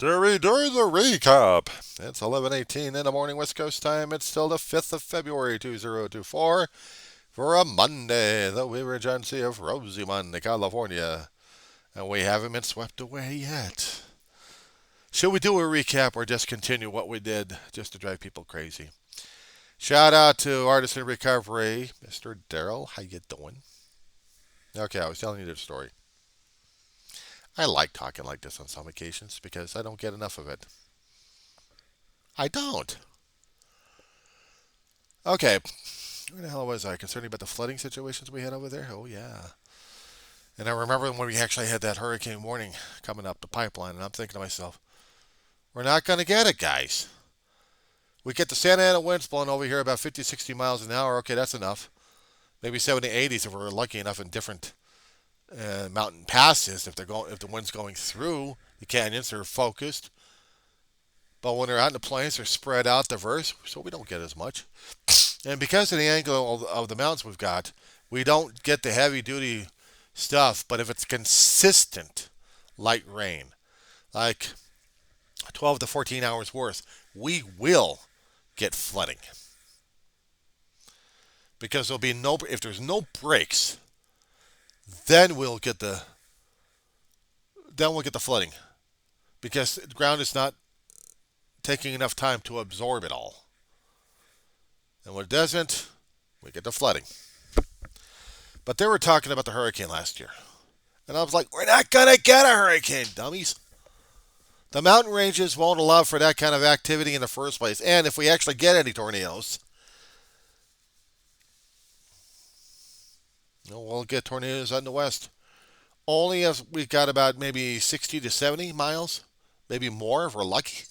During the recap. It's 11:18 in the morning West Coast time. It's still the 5th of February 2024 for a Monday, the Wee Regency of Rosamond, California. And we haven't been swept away yet. Should we do a recap or just continue what we did just to drive people crazy? Shout out to Artist in Recovery, Mr. Daryl. How you doing? Okay, I was telling you the story. I like talking like this on some occasions because I don't get enough of it. I don't. Okay, where the hell was I? Concerning about the flooding situations we had over there? Oh, yeah. And I remember when we actually had that hurricane warning coming up the pipeline, and I'm thinking to myself, we're not going to get it, guys. We get the Santa Ana winds blowing over here about 50, 60 miles an hour. Okay, that's enough. Maybe 70, 80s if we're lucky enough in different mountain passes. If the wind's going through the canyons, they're focused. But when they're out in the plains, they're spread out, diverse, so we don't get as much. And because of the angle of the mountains we've got, we don't get the heavy duty stuff. But if it's consistent light rain, like 12 to 14 hours worth, we will get flooding. Because there'll be no, if there's no breaks, then we'll get the flooding. Because the ground is not taking enough time to absorb it all. And when it doesn't, we get the flooding. But they were talking about the hurricane last year. And I was like, we're not going to get a hurricane, dummies. The mountain ranges won't allow for that kind of activity in the first place. And if we actually get any tornadoes, we'll get tornadoes out in the west. Only if we've got about maybe 60 to 70 miles, maybe more if we're lucky.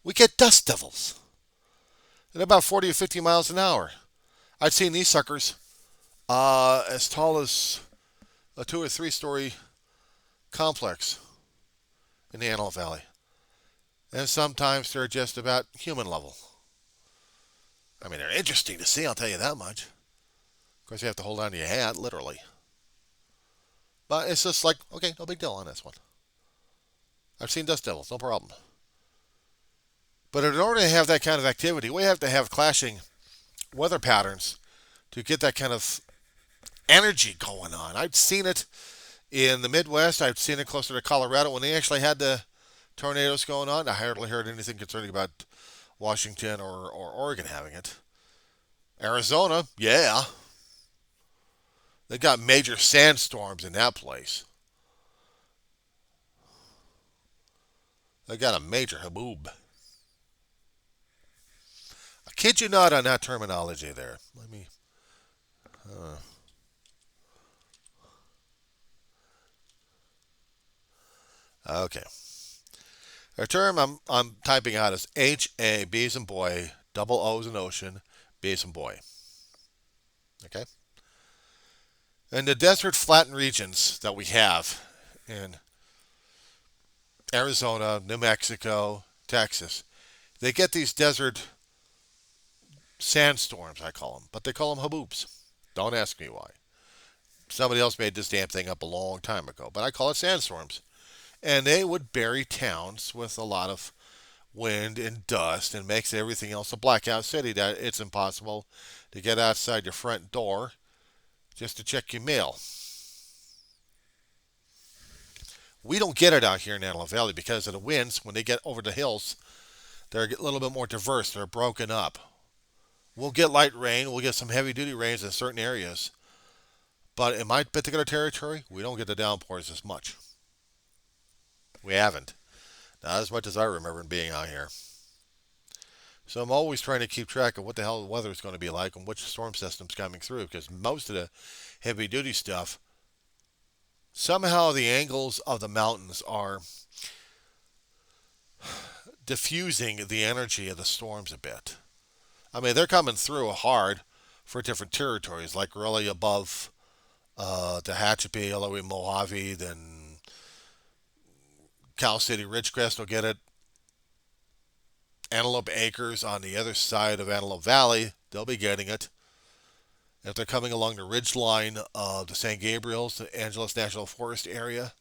We get dust devils at about 40 or 50 miles an hour. I've seen these suckers as tall as a 2 or 3 story complex in the Antelope Valley. And sometimes they're just about human level. I mean, they're interesting to see, I'll tell you that much. Of course, you have to hold on to your hat, literally. But it's just like, okay, no big deal on this one. I've seen dust devils, no problem. But in order to have that kind of activity, we have to have clashing weather patterns to get that kind of energy going on. I've seen it in the Midwest. I've seen it closer to Colorado when they actually had the tornadoes going on. I hardly heard anything concerning about Washington or Oregon having it. Arizona, yeah. They got major sandstorms in that place. They got a major haboob. I kid you not on that terminology there. Let me. Okay. The term I'm typing out is HA, B as in boy, double O as in ocean, B as in boy. Okay? And the desert flattened regions that we have in Arizona, New Mexico, Texas, they get these desert sandstorms, I call them, but they call them haboobs. Don't ask me why. Somebody else made this damn thing up a long time ago, but I call it sandstorms. And they would bury towns with a lot of wind and dust and makes everything else a blackout city that it's impossible to get outside your front door just to check your mail. We don't get it out here in Antelope Valley because of the winds. When they get over the hills, they're a little bit more diverse. They're broken up. We'll get light rain. We'll get some heavy duty rains in certain areas. But in my particular territory, we don't get the downpours as much. We haven't. Not as much as I remember being out here. So I'm always trying to keep track of what the hell the weather is going to be like and which storm system's coming through because most of the heavy duty stuff, somehow the angles of the mountains are diffusing the energy of the storms a bit. I mean, they're coming through hard for different territories, like really above Tehachapi, all the way Mojave, then Cal City Ridgecrest will get it. Antelope Acres on the other side of Antelope Valley, they'll be getting it. If they're coming along the ridge line of the San Gabriel's, the Angeles National Forest area,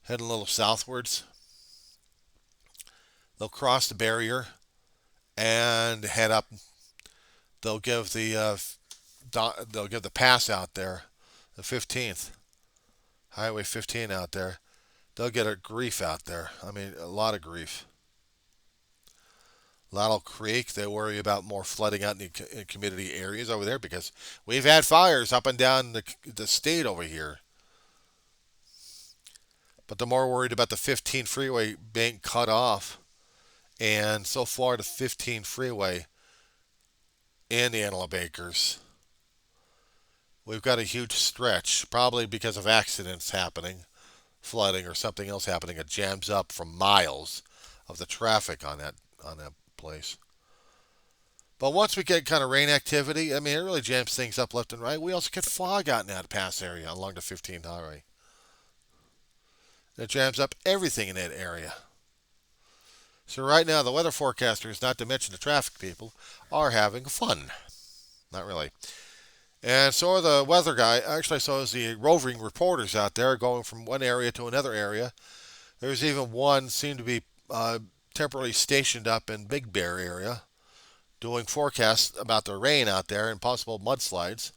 heading a little southwards, They'll cross the barrier and head up. They'll give they'll give the pass out there, the 15th, Highway 15 out there. They'll get a grief out there. I mean, a lot of grief. Laurel Creek, they worry about more flooding out in community areas over there because we've had fires up and down the state over here. But they're more worried about the 15 freeway being cut off. And so far, the 15 freeway in the Antelope Acres, we've got a huge stretch, probably because of accidents happening, flooding or something else happening. It jams up for miles of the traffic on that place. But once we get kind of rain activity, I mean, it really jams things up left and right. We also get fog out in that pass area along the 15 highway. It jams up everything in that area. So right now, the weather forecasters, not to mention the traffic people, are having fun. Not really. And so are the weather guy. Actually, so is the roving reporters out there going from one area to another area. There's even one seemed to be temporarily stationed up in Big Bear area, doing forecasts about the rain out there and possible mudslides.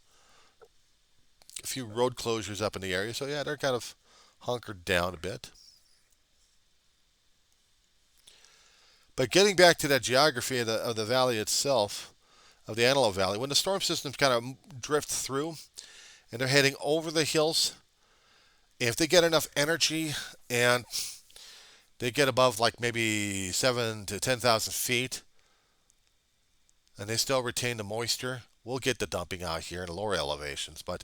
A few road closures up in the area. So yeah, they're kind of hunkered down a bit. But getting back to that geography of the valley itself, of the Antelope Valley, when the storm systems kind of drift through and they're heading over the hills, if they get enough energy and they get above like maybe 7 to 10,000 feet and they still retain the moisture, we'll get the dumping out here in the lower elevations. But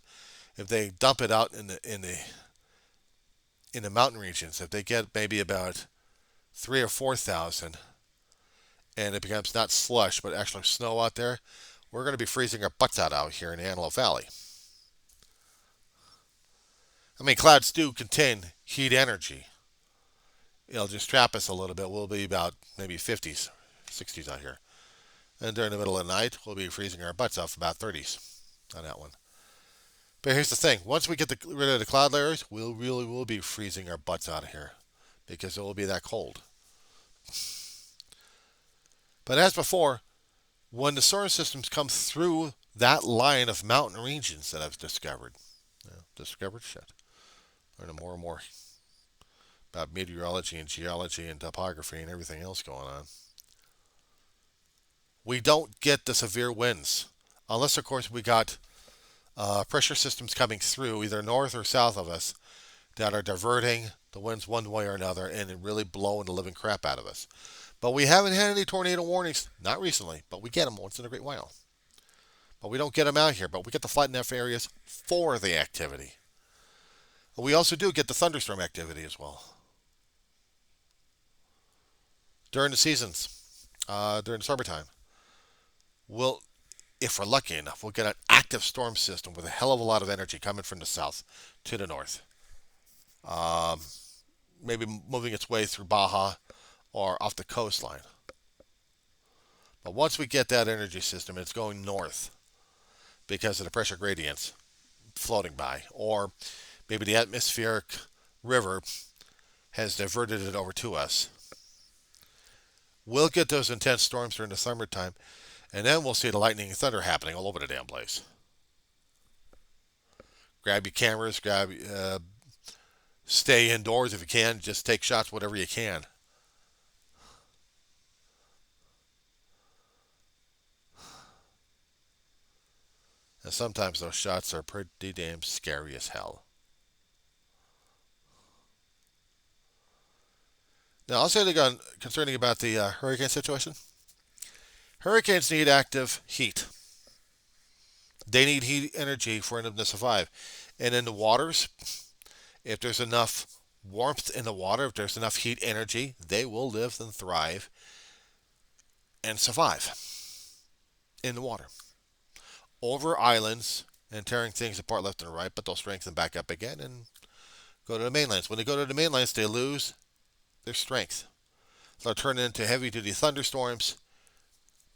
if they dump it out in the mountain regions, if they get maybe about 3 or 4,000 and it becomes not slush but actually snow out there, we're going to be freezing our butts out here in the Antelope Valley. I mean, clouds do contain heat energy. It'll just trap us a little bit. We'll be about maybe 50s, 60s out here. And during the middle of the night, we'll be freezing our butts off about 30s on that one. But here's the thing. Once we get rid of the cloud layers, we really will be freezing our butts out of here because it will be that cold. But as before, when the solar systems come through that line of mountain regions that I've discovered, learning more and more about meteorology and geology and topography and everything else going on, we don't get the severe winds. Unless, of course, we got pressure systems coming through either north or south of us that are diverting the winds one way or another and really blowing the living crap out of us. But we haven't had any tornado warnings, not recently, but we get them once in a great while. But we don't get them out here, but we get the flat enough areas for the activity. We also do get the thunderstorm activity as well. During the seasons, during the summertime, if we're lucky enough, we'll get an active storm system with a hell of a lot of energy coming from the south to the north. Maybe moving its way through Baja or off the coastline. But once we get that energy system, it's going north because of the pressure gradients floating by. Or maybe the atmospheric river has diverted it over to us. We'll get those intense storms during the summertime, and then we'll see the lightning and thunder happening all over the damn place. Grab your cameras, stay indoors if you can, just take shots whatever you can. And sometimes those shots are pretty damn scary as hell. Now, I'll say again concerning about the hurricane situation. Hurricanes need active heat. They need heat energy for them to survive. And in the waters, if there's enough warmth in the water, if there's enough heat energy, they will live and thrive and survive in the water. Over islands and tearing things apart left and right, but they'll strengthen back up again and go to the mainlands. When they go to the mainlands, they lose their strength. They'll turn into heavy-duty thunderstorms,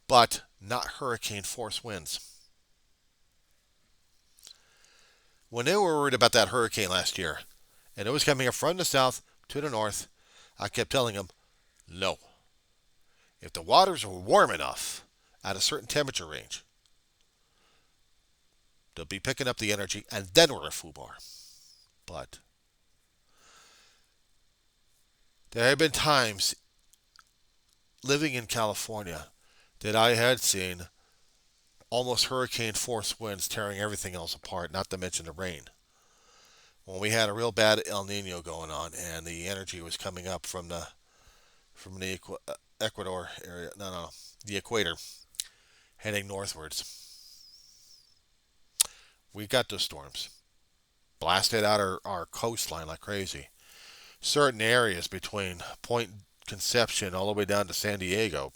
but not hurricane force winds. When they were worried about that hurricane last year, and it was coming up from the south to the north, I kept telling them, no, If the waters are warm enough at a certain temperature range, they'll be picking up the energy, and then we're a FUBAR. But there have been times living in California that I had seen almost hurricane force winds tearing everything else apart, not to mention the rain. When we had a real bad El Nino going on and the energy was coming up from the Ecuador area, no, the equator, heading northwards. We got those storms. Blasted out our coastline like crazy. Certain areas between Point Conception all the way down to San Diego,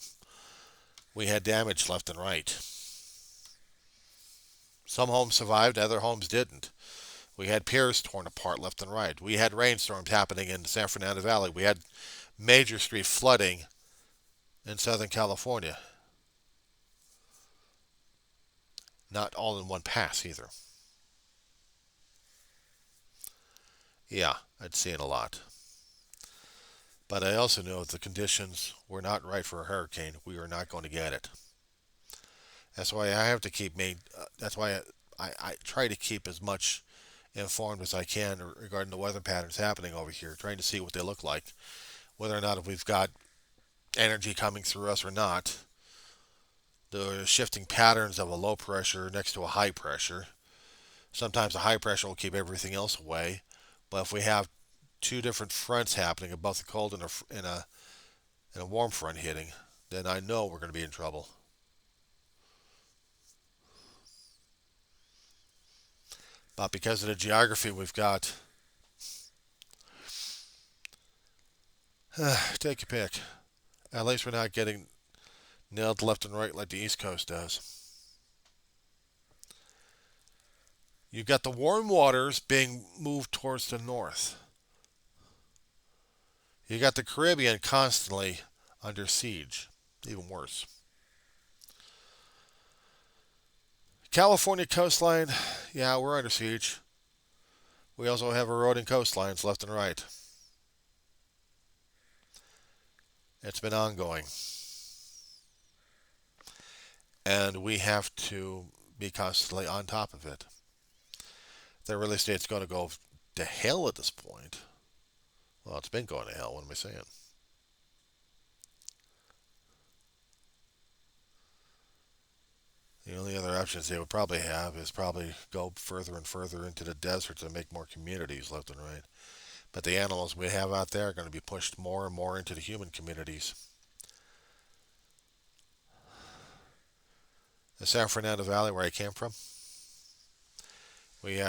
we had damage left and right. Some homes survived, other homes didn't. We had piers torn apart left and right. We had rainstorms happening in the San Fernando Valley. We had major street flooding in Southern California. Not all in one pass either. Yeah, I'd seen a lot. But I also know if the conditions were not right for a hurricane, we were not going to get it. That's why I have to keep me. That's why I try to keep as much informed as I can regarding the weather patterns happening over here, trying to see what they look like, whether or not if we've got energy coming through us or not, the shifting patterns of a low pressure next to a high pressure. Sometimes the high pressure will keep everything else away, but if we have two different fronts happening, both a cold and a warm front hitting, then I know we're going to be in trouble. But because of the geography we've got, take your pick. At least we're not getting nailed left and right like the East Coast does. You've got the warm waters being moved towards the north. You got the Caribbean constantly under siege. Even worse. California coastline, yeah, we're under siege. We also have eroding coastlines left and right. It's been ongoing. And we have to be constantly on top of it. The real estate's going to go to hell at this point. Well, it's been going to hell. What am I saying? The only other options they would probably have is probably go further and further into the deserts and make more communities left and right. But the animals we have out there are going to be pushed more and more into the human communities. The San Fernando Valley, where I came from, we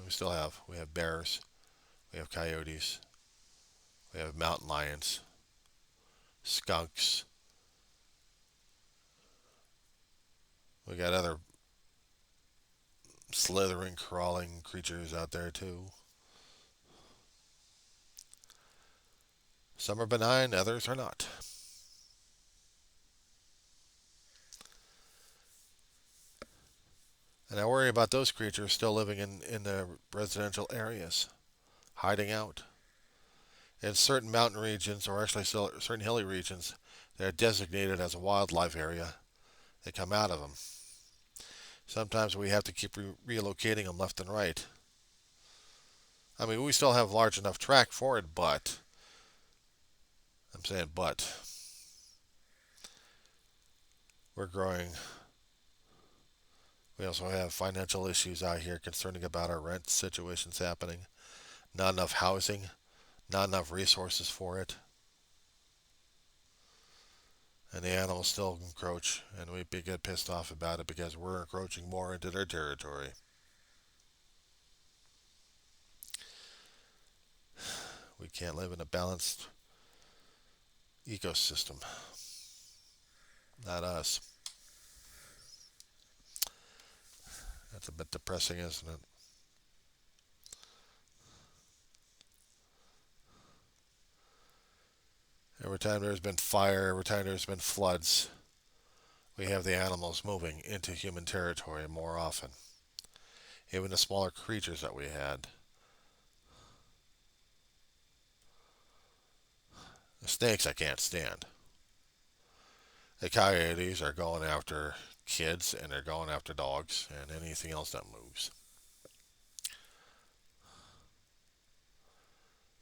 still have, we have bears, we have coyotes, we have mountain lions, skunks. We got other slithering, crawling creatures out there too. Some are benign, others are not. And I worry about those creatures still living in the residential areas, hiding out. In certain mountain regions, or actually still certain hilly regions, that are designated as a wildlife area, they come out of them. Sometimes we have to keep relocating them left and right. I mean, we still have large enough track for it, but I'm saying we're growing. We also have financial issues out here concerning about our rent situations happening. Not enough housing, not enough resources for it. And the animals still encroach, and we get pissed off about it because we're encroaching more into their territory. We can't live in a balanced ecosystem. Not us. That's a bit depressing, isn't it? Every time there's been fire, every time there's been floods, we have the animals moving into human territory more often. Even the smaller creatures that we had. The snakes I can't stand. The coyotes are going after kids and they're going after dogs and anything else that moves.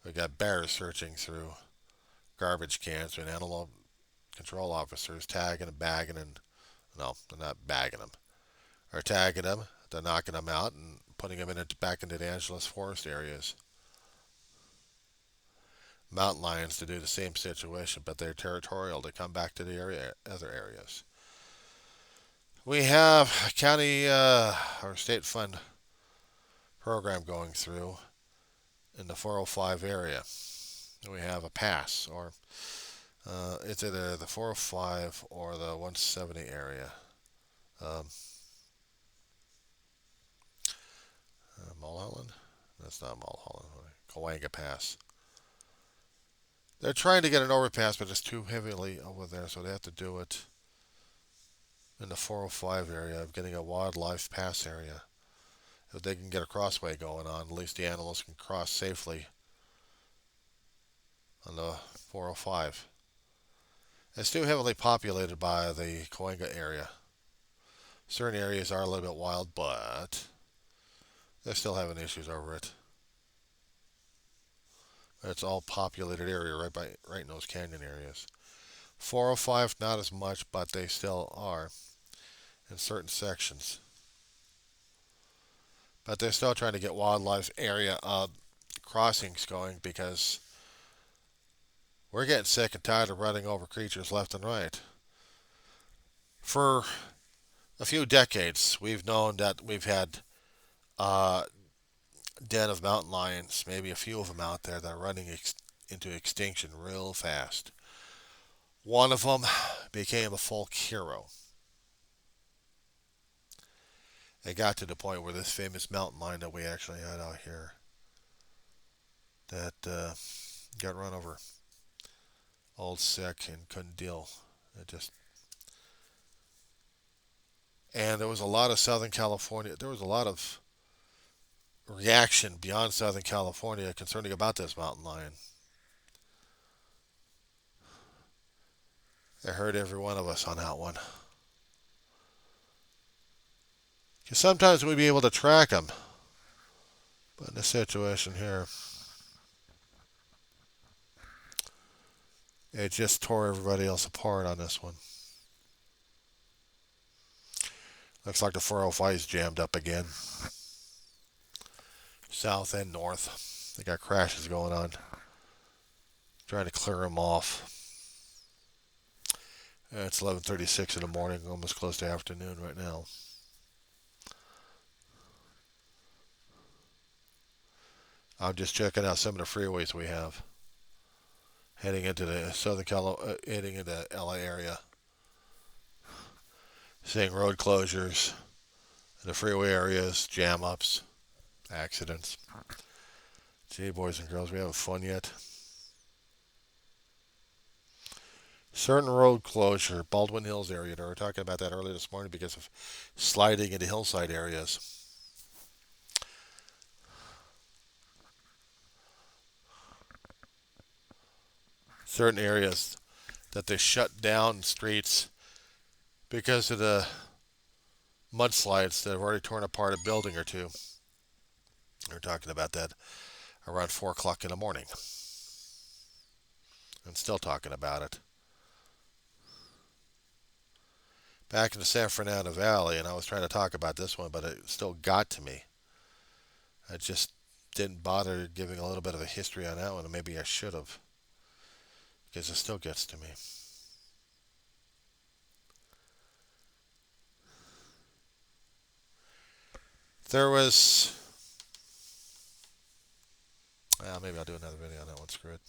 We got bears searching through garbage cans and animal control officers tagging and bagging and no, they're not bagging them. They're tagging them, they're knocking them out and putting them back into the Angeles forest areas. Mountain lions to do the same situation, but they're territorial. They come back to the other areas. We have a county or state fund program going through in the 405 area. We have a pass, or it's either the 405 or the 170 area. Um, Mulholland? That's not Mulholland. Coanga Pass. They're trying to get an overpass, but it's too heavily over there, so they have to do it in the 405 area of getting a wildlife pass area. If they can get a crossway going on, at least the animals can cross safely on the 405. It's too heavily populated by the Coanga area. Certain areas are a little bit wild, but they're still having issues over it. It's all populated area right in those canyon areas. 405 not as much, but they still are in certain sections. But they're still trying to get wildlife area crossings going because we're getting sick and tired of running over creatures left and right. For a few decades, we've known that we've had den of mountain lions, maybe a few of them out there that are running into extinction real fast. One of them became a folk hero. It got to the point where this famous mountain lion that we actually had out here that got run over, old sick and couldn't deal. It just and there was a lot of Southern California. There was a lot of reaction beyond Southern California concerning about this mountain lion. It hurt every one of us on that one. Because sometimes we'd be able to track them. But in this situation here, it just tore everybody else apart on this one. Looks like the 405 is jammed up again. South and north. They got crashes going on. Trying to clear them off. It's 11:36 in the morning, almost close to afternoon right now. I'm just checking out some of the freeways we have heading into the heading into LA area. Seeing road closures in the freeway areas, jam ups, accidents. Gee, boys and girls, we having fun yet? Certain road closure, Baldwin Hills area. They were talking about that earlier this morning because of sliding into hillside areas. Certain areas that they shut down streets because of the mudslides that have already torn apart a building or two. They're talking about that around 4 o'clock in the morning. And still talking about it. Back in the San Fernando Valley, and I was trying to talk about this one, but it still got to me. I just didn't bother giving a little bit of a history on that one, and maybe I should have. Because it still gets to me. There was... Well, maybe I'll do another video on that one. Screw it.